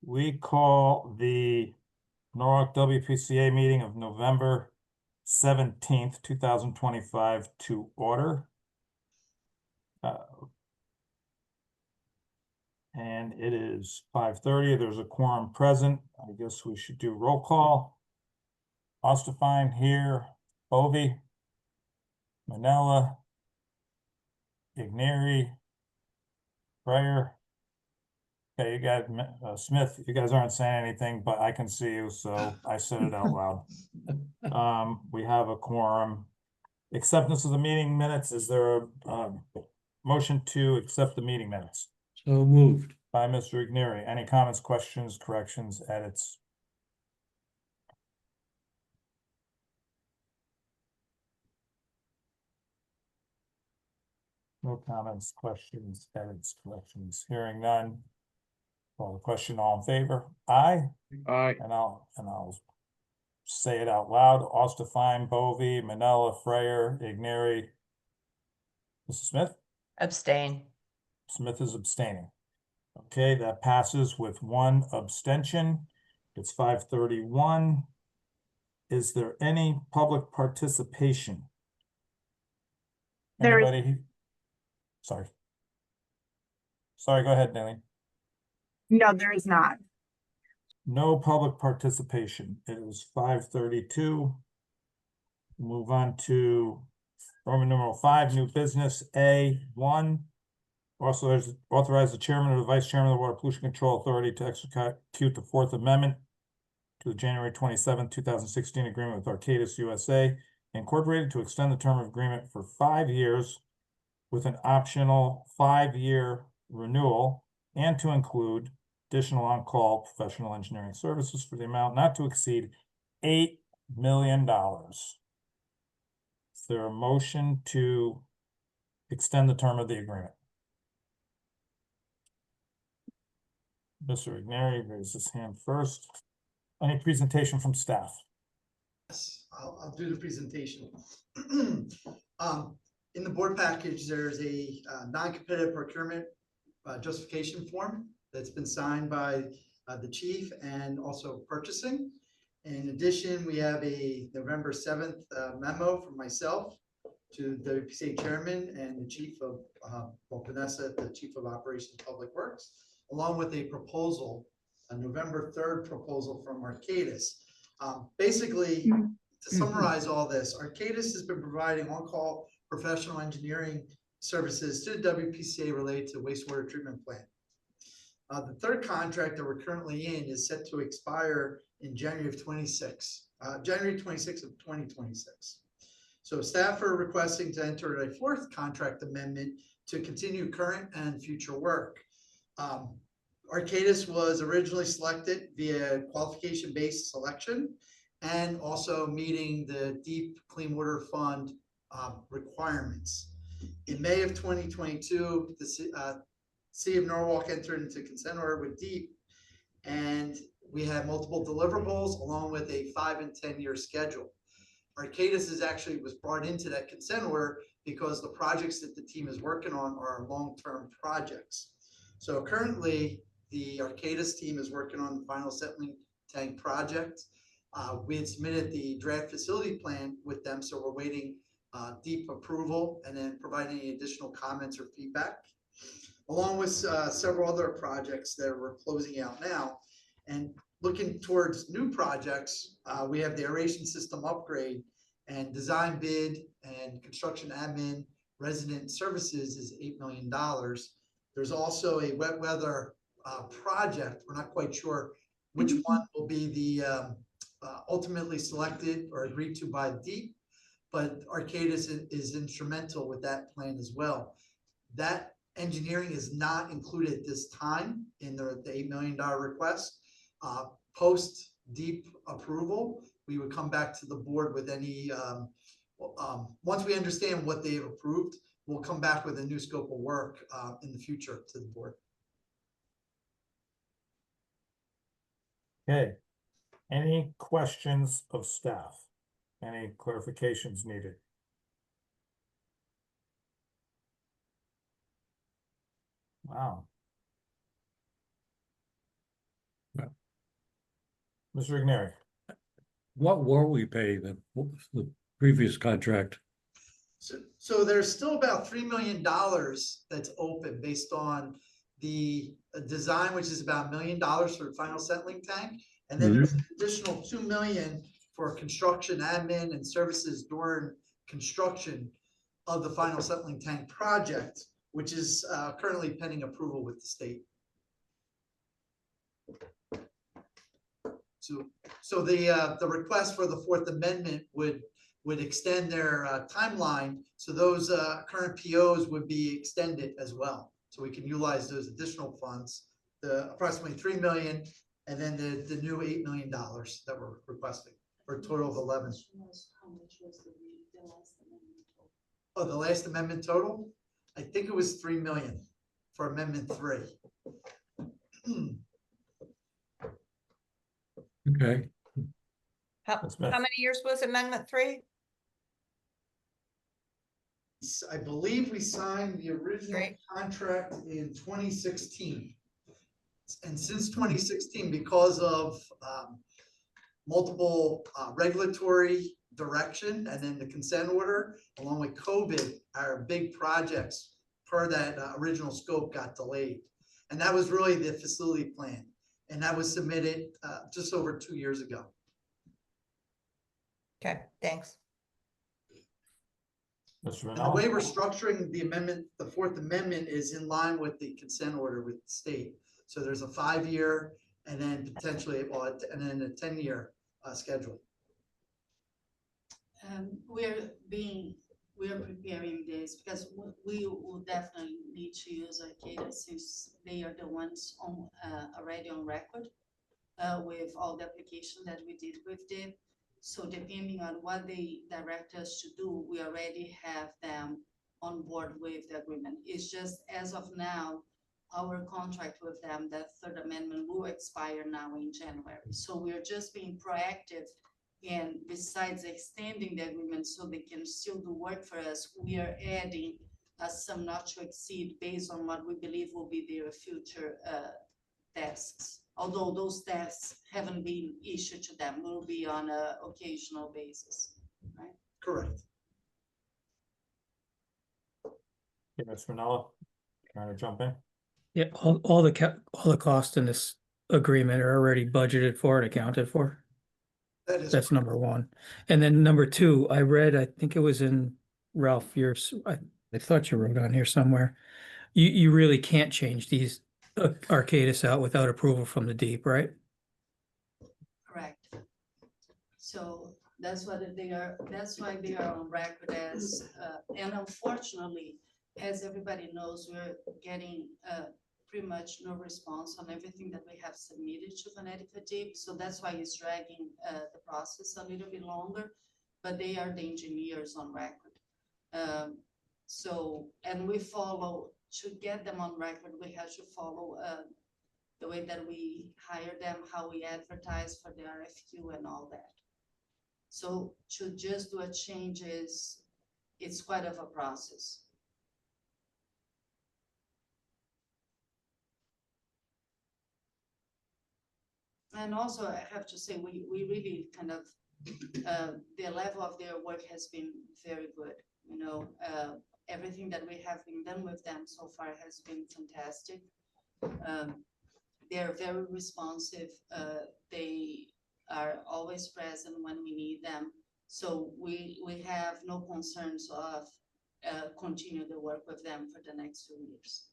We call the Norwalk WPCA meeting of November 17th, 2025 to order. And it is 5:30. There's a quorum present. I guess we should do roll call. Ostafine here, Bovee, Manella, Igneri, Breyer. Okay, you guys, Smith, you guys aren't saying anything, but I can see you, so I said it out loud. We have a quorum. Acceptance of the meeting minutes. Is there a motion to accept the meeting minutes? So moved. By Mr. Igneri. Any comments, questions, corrections, edits? No comments, questions, edits, corrections. Hearing none. Call the question. All in favor? Aye. Aye. And I'll say it out loud. Ostafine, Bovee, Manella, Freyer, Igneri. Mrs. Smith? Abstain. Smith is abstaining. Okay, that passes with one abstention. It's 5:31. Is there any public participation? There is- Anybody? Sorry. Sorry, go ahead, Nelly. No, there is not. No public participation. It is 5:32. Move on to Roman numeral 5, new business A1. Also, authorize the chairman or the vice chairman of the Water Pollution Control Authority to execute the Fourth Amendment to the January 27th, 2016 agreement with Arcadis USA Incorporated to extend the term of agreement for 5 years with an optional 5-year renewal and to include additional on-call professional engineering services for the amount not to exceed $8 million. Is there a motion to extend the term of the agreement? Mr. Igneri raised his hand first. Any presentation from staff? Yes, I'll do the presentation. In the board package, there's a non-competitive procurement justification form that's been signed by the chief and also purchasing. In addition, we have a November 7th memo from myself to the WPCA chairman and the chief of, Vanessa, the chief of operations public works, along with a proposal, a November 3rd proposal from Arcadis. Basically, to summarize all this, Arcadis has been providing on-call professional engineering services to the WPCA related to wastewater treatment plant. The third contract that we're currently in is set to expire in January 26th of 2026. So staff are requesting to enter a fourth contract amendment to continue current and future work. Arcadis was originally selected via qualification-based selection and also meeting the Deep Clean Water Fund requirements. In May of 2022, the City of Norwalk entered into consent order with Deep, and we had multiple deliverables along with a 5- and 10-year schedule. Arcadis was brought into that consent order because the projects that the team is working on are long-term projects. So currently, the Arcadis team is working on the final settling tank project. We had submitted the draft facility plan with them, so we're waiting Deep approval and then providing any additional comments or feedback, along with several other projects that we're closing out now. And looking towards new projects, we have the aeration system upgrade and design bid and construction admin resident services is $8 million. There's also a wet weather project. We're not quite sure which one will be the ultimately selected or agreed to by Deep, but Arcadis is instrumental with that plan as well. That engineering is not included at this time in the $8 million request. Post Deep approval, we would come back to the board with any, once we understand what they've approved, we'll come back with a new scope of work in the future to the board. Okay. Any questions of staff? Any clarifications needed? Wow. Mr. Igneri. What were we paying them? What was the previous contract? So there's still about $3 million that's open based on the design, which is about $1 million for the final settling tank. And then there's an additional 2 million for construction admin and services during construction of the final settling tank project, which is currently pending approval with the state. So the request for the Fourth Amendment would extend their timeline. So those current POs would be extended as well. So we can utilize those additional funds, the approximately 3 million, and then the new $8 million that we're requesting for a total of 11. Oh, the last amendment total? I think it was 3 million for amendment 3. Okay, How Ms. Smith. many years was Amendment 3? I believe we signed the original Great. contract in 2016. And since 2016, because of multiple regulatory direction and then the consent order, along with COVID, our big projects per that original scope got delayed. And that was really the facility plan. And that was submitted just over 2 years ago. Okay, thanks. Mr. And the way Manella. we're structuring the amendment, the Fourth Amendment is in line with the consent order with the state. So there's a 5-year and then potentially, and then a 10-year schedule. We are preparing this because we will definitely need to use Arcata since they are the ones on already on record with all the application that we did with them. So depending on what they direct us to do, we already have them on board with the agreement. It's just as of now, our contract with them, that Third Amendment will expire now in January. So we're just being proactive. And besides extending the agreement so they can still do work for us, we are adding a sum not to exceed based on what we believe will be their future tasks. Although those tasks haven't been issued to them, will be on an occasional basis, right? Correct. Okay, Mr. Manella, trying to jump in? Yeah, all the costs in this agreement are already budgeted for and accounted for. That is That's correct. number one. And then number two, I read, I think it was in Ralph, yours, I thought you wrote on here somewhere. You really can't change these Arcadis out without approval from the deep, right? Correct. So that's what they are, that's why they are on record as, and unfortunately, as everybody knows, we're getting pretty much no response on everything that we have submitted to Connecticut Deep. So that's why it's dragging the process a little bit longer, but they are the engineers on record. So, and we follow, to get them on record, we have to follow the way that we hire them, how we advertise for the RFQ and all that. So to just do a change it's quite of a process. And also, I have to say, we really kind of, the level of their work has been very good. You know, everything that we have been done with them so far has been fantastic. They're very responsive. They are always present when we need them. So we have no concerns of continue the work with them for the next 2 years.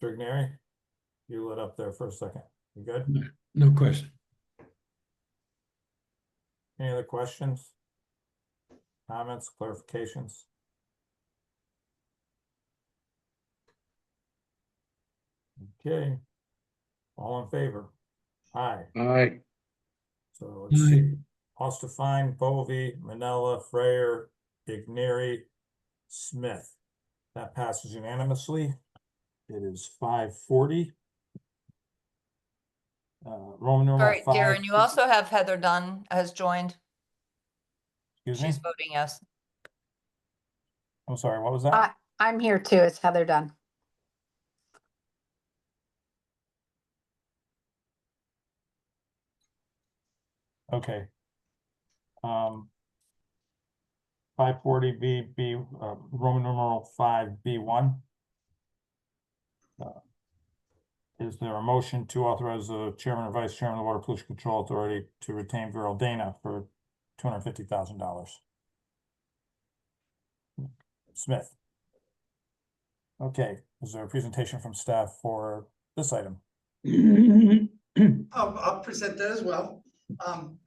Mr. Igneri, you lit up there for a second. You good? no question. Any other questions? Comments, clarifications? Okay. All in favor? Aye. Aye. So let's Aye. see. Ostafine, Bovee, Manella, Freyer, Igneri, Smith. That passes unanimously. It is 5:40. Roman All numeral right, 5. Darren, you also have Heather Dunn has joined. Excuse me? She's voting yes. I'm sorry, what was that? I'm here too. It's Heather Dunn. Okay. 540 Roman numeral 5B1. Is there a motion to authorize the chairman or vice chairman of the Water Pollution Control Authority to retain Viral Dana for $250,000? Smith. Okay, is there a presentation from staff for this item? I'll present that as well.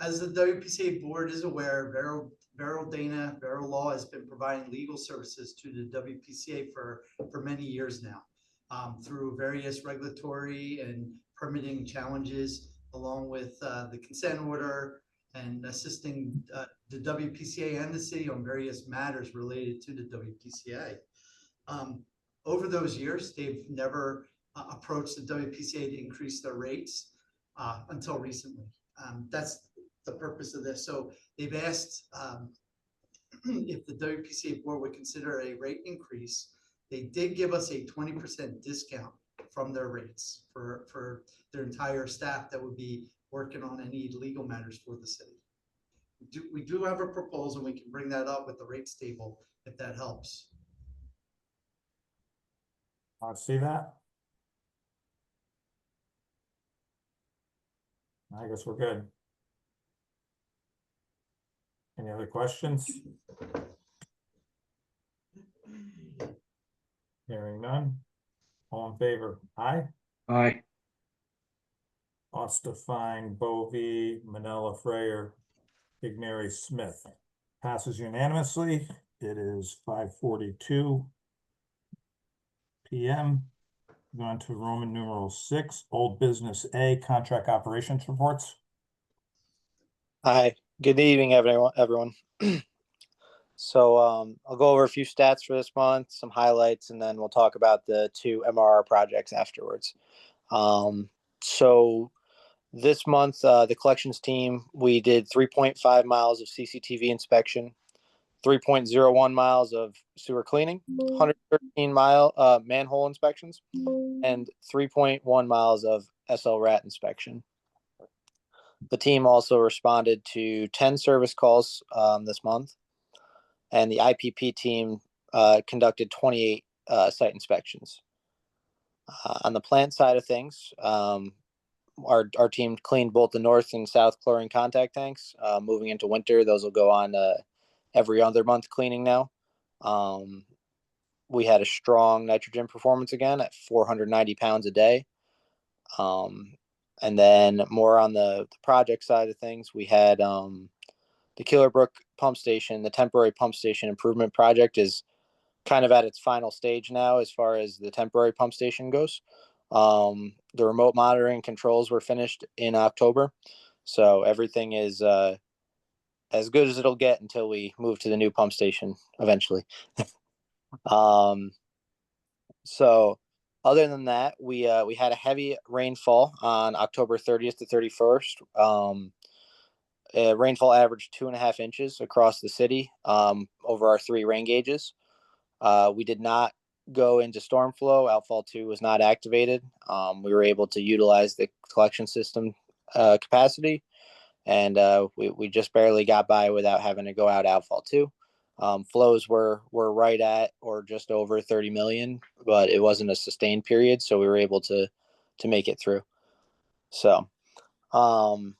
As the WPCA board is aware, Viral Law has been providing legal services to the WPCA for many years now. Through various regulatory and permitting challenges, along with the consent order and assisting the WPCA and the city on various matters related to the WPCA. Over those years, they've never approached the WPCA to increase their rates until recently. That's the purpose of this. So they've asked if the WPCA board would consider a rate increase. They did give us a 20% discount from their rates for their entire staff that would be working on any legal matters for the city. We do have a proposal. We can bring that up with the rates table if that helps. Let's see that. I guess we're good. Any other questions? Hearing none. All in favor? Aye. Aye. Ostafine, Bovee, Manella, Freyer, Ignary, Smith. Passes unanimously. It is 5:42 p.m. Going to Roman numeral 6, old business A, contract operations reports. Hi, good evening, everyone. So I'll go over a few stats for this month, some highlights, and then we'll talk about the 2 MRR projects afterwards. So this month, the collections team, we did 3.5 miles of CCTV inspection, 3.01 miles of sewer cleaning, 113 manhole inspections, and 3.1 miles of SL rat inspection. The team also responded to 10 service calls this month, and the IPP team conducted 28 site inspections. On the plant side of things, our team cleaned both the north and south chlorine contact tanks. Moving into winter, those will go on every other month cleaning now. We had a strong nitrogen performance again at 490 pounds a day. And then more on the project side of things, we had the Killer Brook pump station, the temporary pump station improvement project is kind of at its final stage now as far as the temporary pump station goes. The remote monitoring controls were finished in October. So everything is as good as it'll get until we move to the new pump station eventually. So other than that, we had a heavy rainfall on October 30th to 31st. Rainfall averaged 2.5 inches across the city over our 3 rain gauges. We did not go into storm flow. Outfall 2 was not activated. We were able to utilize the collection system capacity, and we just barely got by without having to go out outfall 2. Flows were right at or just over 30 million, but it wasn't a sustained period, so we were able to make it through. So while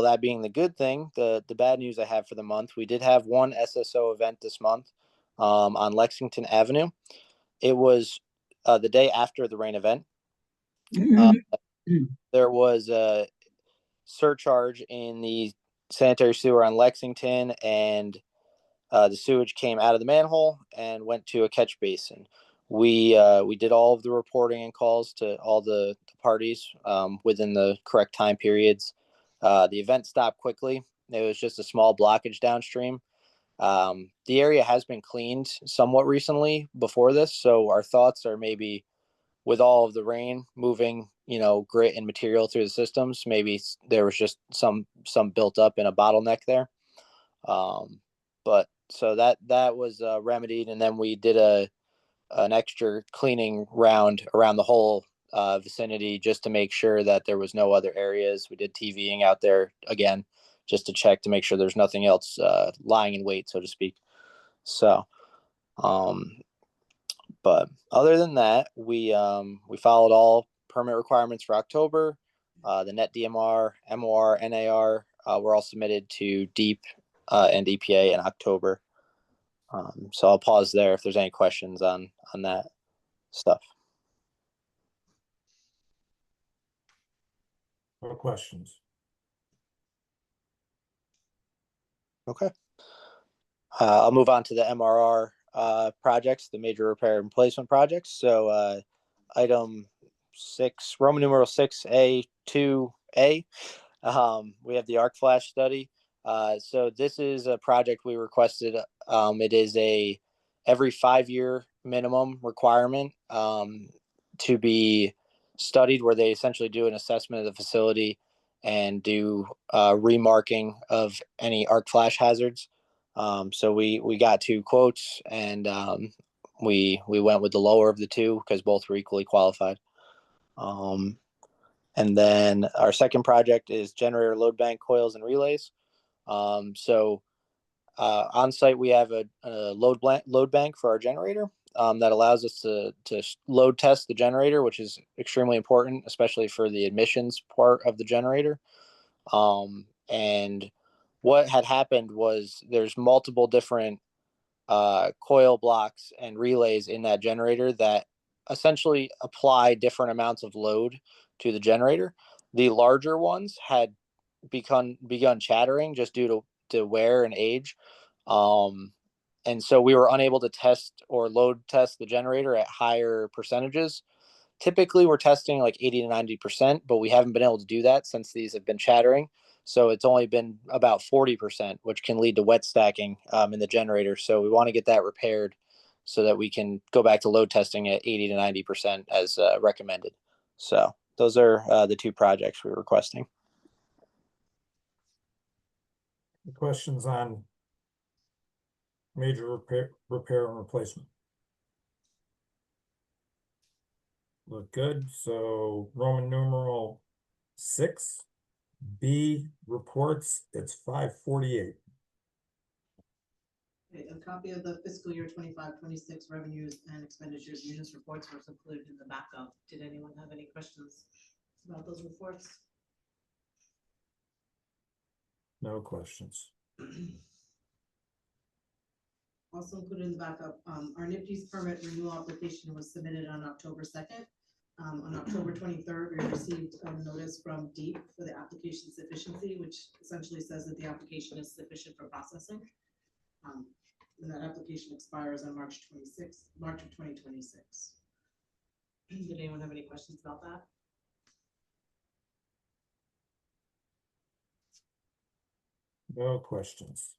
that being the good thing, the bad news I have for the month, we did have one SSO event this month on Lexington Avenue. It was the day after the rain event. There was a surcharge in the sanitary sewer on Lexington, and the sewage came out of the manhole and went to a catch basin. We did all of the reporting and calls to all the parties within the correct time periods. The event stopped quickly. It was just a small blockage downstream. The area has been cleaned somewhat recently before this, so our thoughts are maybe with all of the rain moving, grit and material through the systems, maybe there was just some built up in a bottleneck there. But so that was remedied, and then we did an extra cleaning round around the whole vicinity just to make sure that there was no other areas. We did TVing out there again just to check to make sure there's nothing else lying in wait, so to speak. So, but other than that, we followed all permit requirements for October. The net DMR, MOR, NAR were all submitted to DEEP and EPA in October. So I'll pause there if there's any questions on that stuff. No questions. Okay. I'll move on to the MRR projects, the major repair and replacement projects. So item 6, Roman numeral 6A 2A, we have the arc flash study. So this is a project we requested. It is a every 5-year minimum requirement to be studied, where they essentially do an assessment of the facility and do remarking of any arc flash hazards. So we got 2 quotes, and we went with the lower of the 2 because both were equally qualified. And then our second project is generator load bank coils and relays. So on site we have a load bank for our generator that allows us to load test the generator, which is extremely important, especially for the admissions part of the generator. And what had happened was there's multiple different coil blocks and relays in that generator that essentially apply different amounts of load to the generator. The larger ones had begun chattering just due to wear and age. And so we were unable to test or load test the generator at higher percentages. Typically we're testing like 80 to 90%, but we haven't been able to do that since these have been chattering. So it's only been about 40%, which can lead to wet stacking in the generator. So we want to get that repaired so that we can go back to load testing at 80 to 90% as recommended. So those are the 2 projects we're requesting. Questions on major repair and replacement? Look good. So Roman numeral 6, B reports, it's 548. Okay, a copy of the fiscal year 25-26 revenues and expenditures munis reports was included in the backup. Did anyone have any questions about those reports? No questions. Also included in the backup, our NIPD's permit renewal application was submitted on October 2nd. On October 23rd, we received a notice from DEEP for the application sufficiency, which essentially says that the application is sufficient for processing. And that application expires on March of 2026. Did anyone have any questions about that? No questions.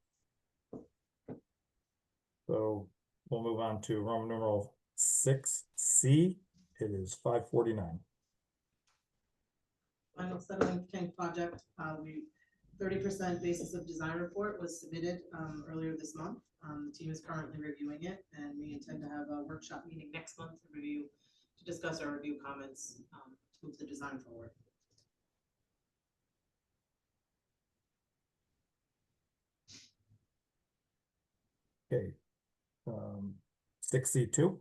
So we'll move on to Roman numeral 6C. It is 549. Final settlement tank project, 30% basis of design report was submitted earlier this month. The team is currently reviewing it, and we intend to have a workshop meeting next month to discuss our review comments to move the design forward. Okay. 6C2.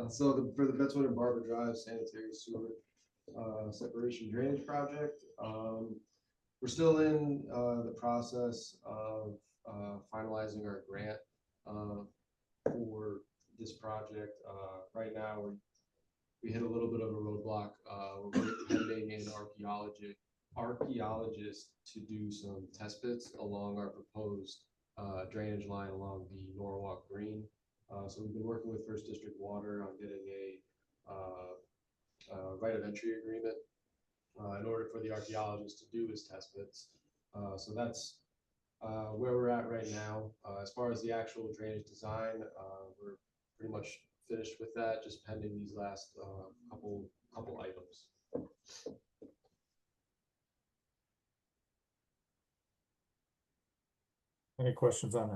So for the Betzwood and Barber Drive sanitary sewer separation drainage project, we're still in the process of finalizing our grant for this project. Right now, we hit a little bit of a roadblock. We're pending an archaeologist to do some test pits along our proposed drainage line along the Norwalk Green. So we've been working with First District Water on getting a right of entry agreement in order for the archaeologist to do his test pits. So that's where we're at right now. As far as the actual drainage design, we're pretty much finished with that, just pending these last couple items. Any questions on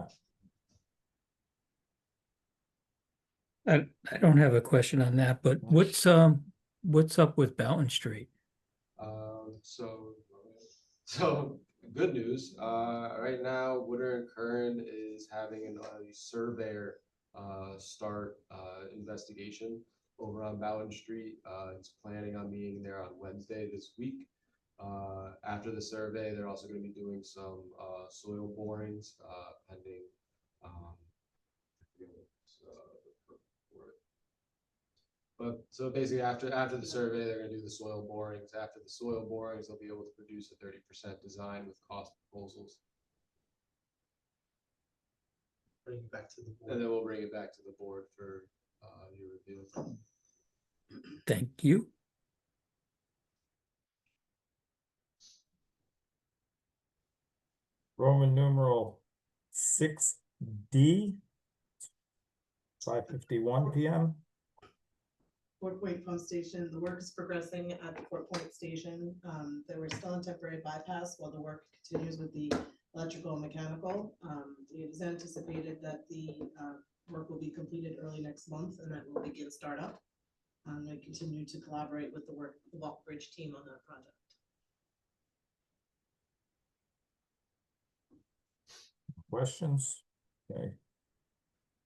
that? I don't have a question on that, but what's up with Boughton Street? So good news, right now, Woodard and Curran is having a surveyor, start, investigation over on Bowden Street. It's planning on being there on Wednesday this week. After the survey, they're also gonna be doing some, soil borings, pending, I forget what's, for it. But so basically after the survey, they're gonna do the soil borings. After the soil borings, they'll be able to produce a 30% design with cost proposals. Bring it back to the board. And then we'll bring it back to the board for your review. Thank you. Roman numeral 6D. 5:51 PM. Fort Point Pump Station, the work is progressing at the Fort Point Station. They were still on temporary bypass while the work continues with the electrical and mechanical. It is anticipated that the work will be completed early next month and that will begin startup. We continue to collaborate with the Walk Bridge team on that project. Questions? Okay.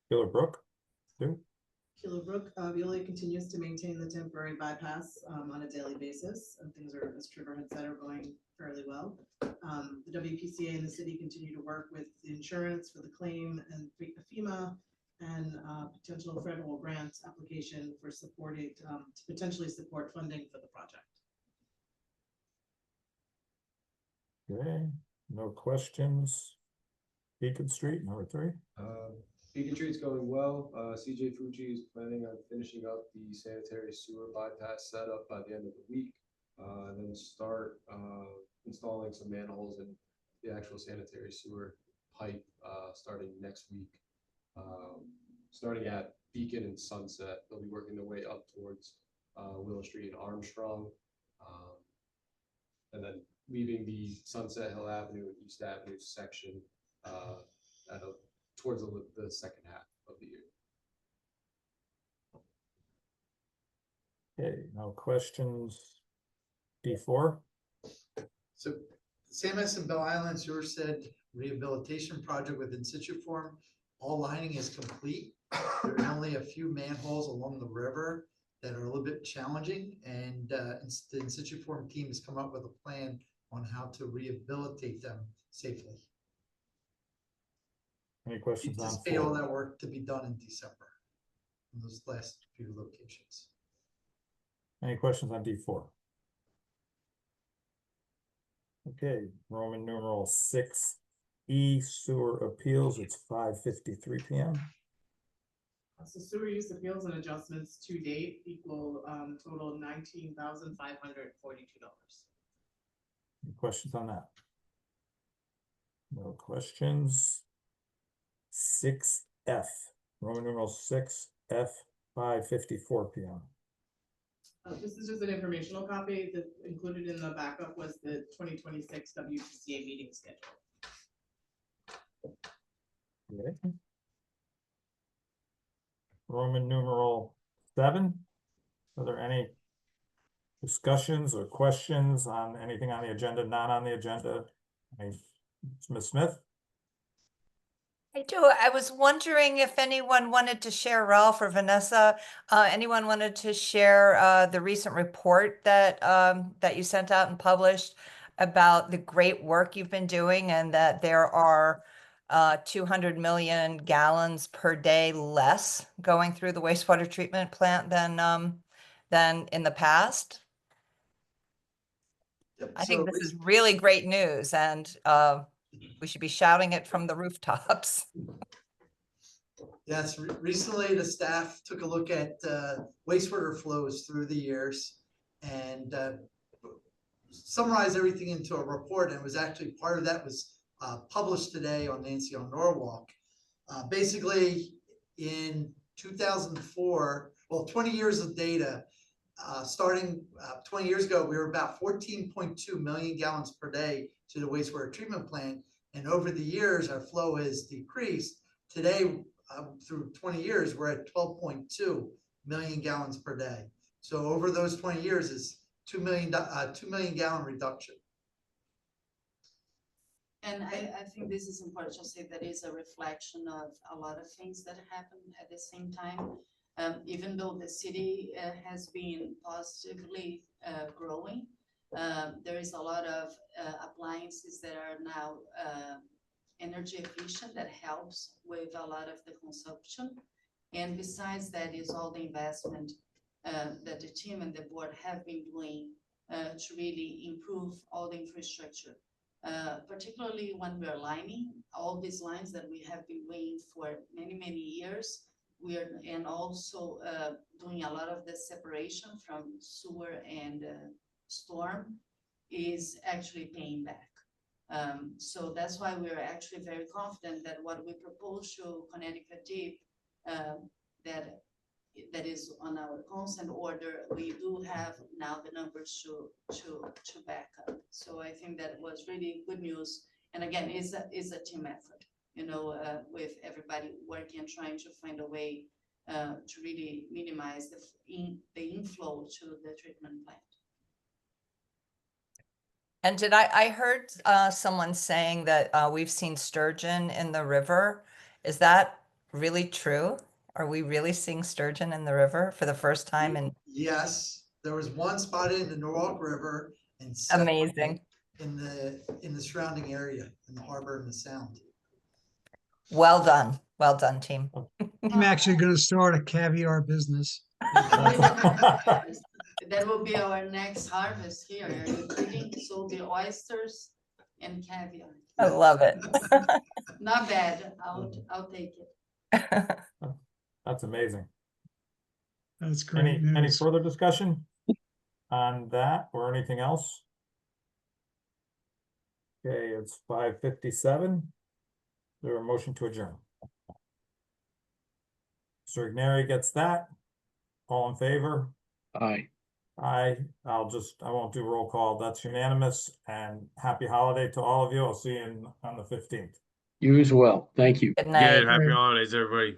Killer Brook, two. Kilo Brook, Veolia continues to maintain the temporary bypass on a daily basis, and things are, as Trevor had said, are going fairly well. The WPCA and the city continue to work with the insurance for the claim and FEMA and potential federal grant application for supporting to potentially support funding for the project. Okay, no questions. Beacon Street, number 3. Beacon Street's going well. CJ Fuji is planning on finishing up the sanitary sewer bypass setup by the end of the week. And then start installing some manholes in the actual sanitary sewer pipe starting next week. Starting at Beacon and Sunset, they'll be working their way up towards Willow Street and Armstrong. And then leaving the Sunset Hill Avenue and East Avenue section towards the second half of the year. Okay, no questions. D4. So Sam S. and Bell Island Sewer said rehabilitation project with in situ form, all lining is complete. There are only a few manholes along the river that are a little bit challenging, and the in situ form team has come up with a plan on how to rehabilitate them safely. Any questions on Anticipate all 4? that work to be done in December in those last few locations. Any questions on D4? Okay, Roman numeral 6E sewer appeals, it's 5:53 PM. So sewer use appeals and adjustments to date equal total $19,542. Any questions on that? No questions. 6F, Roman numeral 6F, 5:54 PM. This is just an informational copy that included in the backup was the 2026 WPCA meeting schedule. Okay. Roman numeral 7, are there any discussions or questions on anything on the agenda, not on the agenda? Ms. Smith? I do. I was wondering if anyone wanted to share, Ralph or Vanessa, anyone wanted to share the recent report that that you sent out and published about the great work you've been doing, and that there are 200 million gallons per day less going through the wastewater treatment plant than in the past. Yep, I think so this is really great news, and we should be shouting it from the rooftops. Yes, recently the staff took a look at wastewater flows through the years and summarized everything into a report, and it was actually part of that was published today on Nancy on Norwalk. Basically, in 2004, well, 20 years of data, starting 20 years ago, we were about 14.2 million gallons per day to the wastewater treatment plant. And over the years, our flow has decreased. Today, through 20 years, we're at 12.2 million gallons per day. So over those 20 years is 2 million gallon reduction. And I think this is important to say that is a reflection of a lot of things that happen at the same time. Even though the city has been positively growing, there is a lot of appliances that are now energy efficient that helps with a lot of the consumption. And besides that is all the investment that the team and the board have been doing to really improve all the infrastructure. Particularly when we're lining all these lines that we have been doing for many, many years. And also doing a lot of the separation from sewer and storm is actually paying back. So that's why we're actually very confident that what we propose to Connecticut Deep, that is on our consent order, we do have now the numbers to back up. So I think that was really good news. And again, is a team effort, you know, with everybody working and trying to find a way to really minimize the inflow to the treatment plant. And I heard someone saying that we've seen sturgeon in the river. Is that really true? Are we really seeing sturgeon in the river for the first time? And Yes, there was one spotted in the Norwalk River and several amazing. in the surrounding area, in the harbor and the sound. Well done. Well done, team. I'm actually going to start a caviar business. That will be our next harvest here. Are you kidding? So the oysters and caviar. I love it. Not bad. I'll take it. That's amazing. That's great Any news. further discussion on that or anything else? Okay, it's 5:57. There a motion to adjourn. Mr. Igneri gets that. All in favor? Aye. Aye. I won't do roll call. That's unanimous, and happy holiday to all of you. I'll see you on the 15th. You as well. Thank you. Good night. Happy Give everybody.